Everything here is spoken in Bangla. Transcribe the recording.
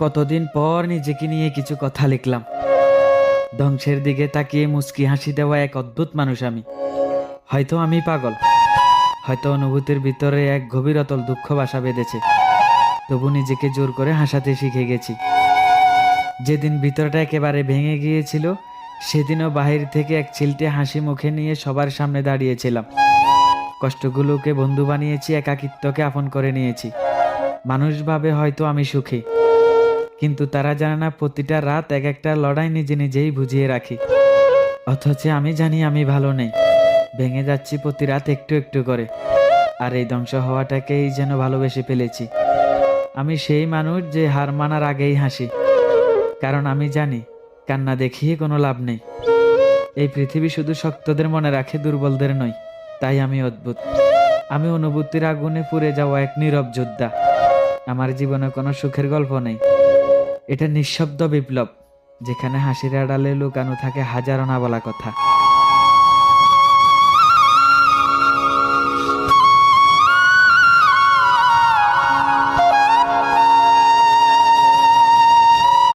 কতদিন পর নিজেকে নিয়ে কিছু কথা লিখলাম। ধ্বংসের দিকে তাকিয়ে মুচকি হাসি দেওয়া এক অদ্ভুত মানুষ আমি। হয়তো আমি পাগল, হয়তো অনুভূতির ভিতরে এক গভীর অতল দুঃখ বাসা বেঁধেছে, তবু নিজেকে জোর করে হাসাতে শিখে গেছি। যেদিন ভিতরটা একেবারে ভেঙে গিয়েছিল, সেদিনও বাহির থেকে এক চিলটে হাসি মুখে নিয়ে সবার সামনে দাঁড়িয়েছিলাম। কষ্টগুলোকে বন্ধু বানিয়েছি, একাকিত্বকে আপন করে নিয়েছি। মানুষ ভাবে হয়তো আমি সুখী, কিন্তু তারা জানে না প্রতিটা রাত এক একটা লড়াই নিজে নিজেই বুঝিয়ে রাখি। অথচ আমি জানি আমি ভালো নেই, ভেঙে যাচ্ছি প্রতি রাত একটু একটু করে। আর এই ধ্বংস হওয়াটাকেই যেন ভালোবেসে ফেলেছি। আমি সেই মানুষ যে হার মানার আগেই হাসি, কারণ আমি জানি কান্না দেখিয়ে কোনো লাভ নেই। এই পৃথিবী শুধু শক্তদের মনে রাখে, দুর্বলদের নয়। তাই আমি অদ্ভুত, আমি অনুভূতির আগুনে পুড়ে যাওয়া এক নীরব যোদ্ধা। আমার জীবনে কোনো সুখের গল্প নেই, এটা নিঃশব্দ বিপ্লব, যেখানে হাসির আড়ালে লুকানো থাকে হাজারো না বলা কথা।